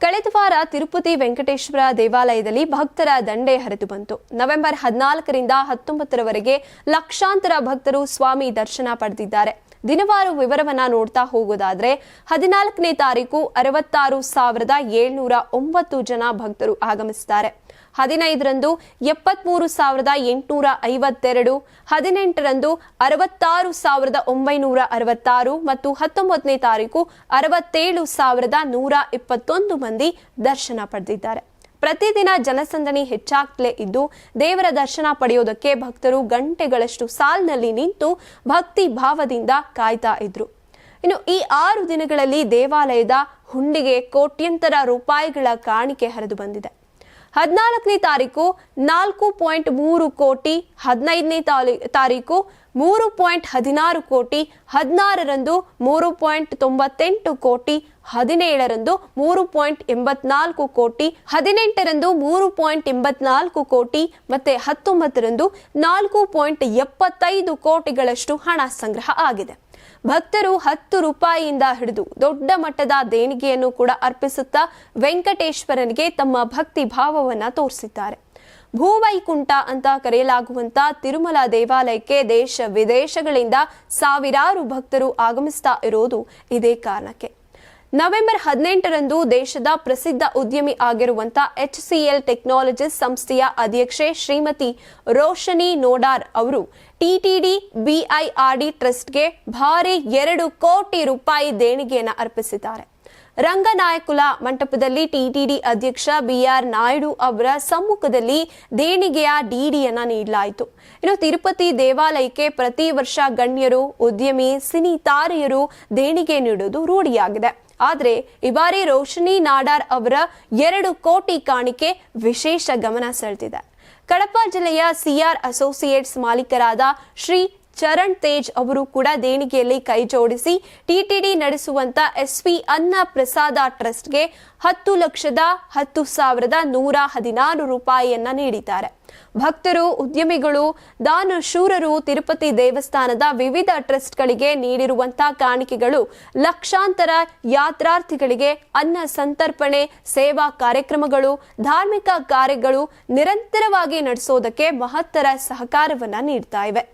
ಕಳೆದ ವಾರ ತಿರುಪತಿ ವೆಂಕಟೇಶ್ವರ ದೇವಾಲಯದಲ್ಲಿ ಭಕ್ತರ ದಂಡೆ ಹರಿದು ಬಂತು. ನವೆಂಬರ್ 14ರಿಂದ 19ರವರೆಗೆ ಲಕ್ಷಾಂತರ ಭಕ್ತರು ಸ್ವಾಮಿ ದರ್ಶನ ಪಡೆದಿದ್ದಾರೆ. ದಿನವಾರು ವಿವರವನ್ನ ನೋಡ್ತಾ ಹೋಗೋದಾದ್ರೆ 14ನೇ ತಾರೀಕು 66,709 ಜನ ಭಕ್ತರು ಆಗಮಿಸಿದ್ದಾರೆ. 15ರಂದು 73,852, 18ರಂದು 66,966 ಮತ್ತು 19ನೇ ತಾರೀಕು 67,121 ಮಂದಿ ದರ್ಶನ ಪಡೆದಿದ್ದಾರೆ. ಪ್ರತಿದಿನ ಜನಸಂದಣಿ ಹೆಚ್ಚಾಗ್ತಲೇ ಇದ್ದು ದೇವರ ದರ್ಶನ ಪಡೆಯೋದಕ್ಕೆ ಭಕ್ತರು ಗಂಟೆಗಳಷ್ಟು ಸಾಲಿನಲ್ಲಿ ನಿಂತು ಭಕ್ತಿ ಭಾವದಿಂದ ಕಾಯ್ತಾ ಇದ್ರು. ಇನ್ನು ಈ 6 ದಿನಗಳಲ್ಲಿ ದೇವಾಲಯದ ಹುಂಡಿಗೆ ಕೋಟ್ಯಂತರ ರೂಪಾಯಿಗಳ ಕಾಣಿಕೆ ಹರಿದು ಬಂದಿದೆ. 14ನೇ ತಾರೀಕು 4.3 ಕೋಟಿ, 15ನೇ ತಾರೀಕು 3.16 ಕೋಟಿ, 16ರಂದು 3.98 ಕೋಟಿ, 17ರಂದು 3.84 ಕೋಟಿ, 18ರಂದು 3.84 ಕೋಟಿ ಮತ್ತೆ 19ರಂದು 4.75 ಕೋಟಿಗಳಷ್ಟು ಹಣ ಸಂಗ್ರಹ ಆಗಿದೆ. ಭಕ್ತರು 10 ರೂಪಾಯಿಯಿಂದ ಹಿಡಿದು ದೊಡ್ಡ ಮಟ್ಟದ ದೇಣಿಗೆಯನ್ನು ಕೂಡ ಅರ್ಪಿಸುತ್ತಾ ವೆಂಕಟೇಶ್ವರನಿಗೆ ತಮ್ಮ ಭಕ್ತಿ ಭಾವವನ್ನ ತೋರಿಸಿದ್ದಾರೆ. ಭೂವೈಕುಂಠ ಅಂತ ಕರೆಯಲಾಗುವಂತ ತಿರುಮಲ ದೇವಾಲಯಕ್ಕೆ ದೇಶ ವಿದೇಶಗಳಿಂದ ಸಾವಿರಾರು ಭಕ್ತರು ಆಗಮಿಸ್ತಾ ಇರೋದು ಇದೇ ಕಾರಣಕ್ಕೆ. ನವೆಂಬರ್ 18ರಂದು ದೇಶದ ಪ್ರಸಿದ್ಧ ಉದ್ಯಮಿ ಆಗಿರುವಂತ HCL ಟೆಕ್ನಾಲಜೀಸ್ ಸಂಸ್ಥೆಯ ಅಧ್ಯಕ್ಷೆ ಶ್ರೀಮತಿ ರೋಶನಿ ನೋಡಾರ್ ಅವರು TTD BIRD ಟ್ರಸ್ಟ್ಗೆ ಭಾರಿ 2 ಕೋಟಿ ರೂಪಾಯಿ ದೇಣಿಗೆಯನ್ನು ಅರ್ಪಿಸಿದ್ದಾರೆ. ರಂಗನಾಯಕುಲ ಮಂಟಪದಲ್ಲಿ TTD ಅಧ್ಯಕ್ಷ BR ನಾಯ್ಡು ಅವರ ಸಮ್ಮುಖದಲ್ಲಿ ದೇಣಿಗೆಯ ಡಿಡಿಯನ್ನ ನೀಡಲಾಯಿತು. ಇನ್ನು ತಿರುಪತಿ ದೇವಾಲಯಕ್ಕೆ ಪ್ರತಿ ವರ್ಷ ಗಣ್ಯರು, ಉದ್ಯಮಿ, ಸಿನಿ ತಾರೆಯರು ದೇಣಿಗೆ ನೀಡುವುದು ರೂಢಿಯಾಗಿದೆ. ಆದರೆ ಈ ಬಾರಿ ರೋಶನಿ ನಾಡಾರ್ ಅವರ 2 ಕೋಟಿ ಕಾಣಿಕೆ ವಿಶೇಷ ಗಮನ ಸೆಳೆದಿದೆ. ಕಡಪ ಜಿಲ್ಲೆಯ CR ಅಸೋಸಿಯೇಟ್ಸ್ ಮಾಲೀಕರಾದ ಶ್ರೀ ಚರಣ್ ತೇಜ್ ಅವರು ಕೂಡ ದೇಣಿಗೆಯಲ್ಲಿ ಕೈ ಜೋಡಿಸಿ TTD ನಡೆಸುವಂತ SV ಅನ್ನ ಪ್ರಸಾದ ಟ್ರಸ್ಟ್ಗೆ 10,10,116 ರೂಪಾಯಿಯನ್ನ ನೀಡಿದ್ದಾರೆ. ಭಕ್ತರು, ಉದ್ಯಮಿಗಳು, ದಾನಶೂರರು ತಿರುಪತಿ ದೇವಸ್ಥಾನದ ವಿವಿಧ ಟ್ರಸ್ಟ್ಗಳಿಗೆ ನೀಡಿರುವಂತಹ ಕಾಣಿಕೆಗಳು ಲಕ್ಷಾಂತರ ಯಾತ್ರಾರ್ಥಿಗಳಿಗೆ ಅನ್ನ ಸಂತರ್ಪಣೆ, ಸೇವಾ ಕಾರ್ಯಕ್ರಮಗಳು, ಧಾರ್ಮಿಕ ಕಾರ್ಯಗಳು ನಿರಂತರವಾಗಿ ನಡೆಸೋದಕ್ಕೆ ಮಹತ್ತರ ಸಹಕಾರವನ್ನ ನೀಡ್ತಾ ಇವೆ.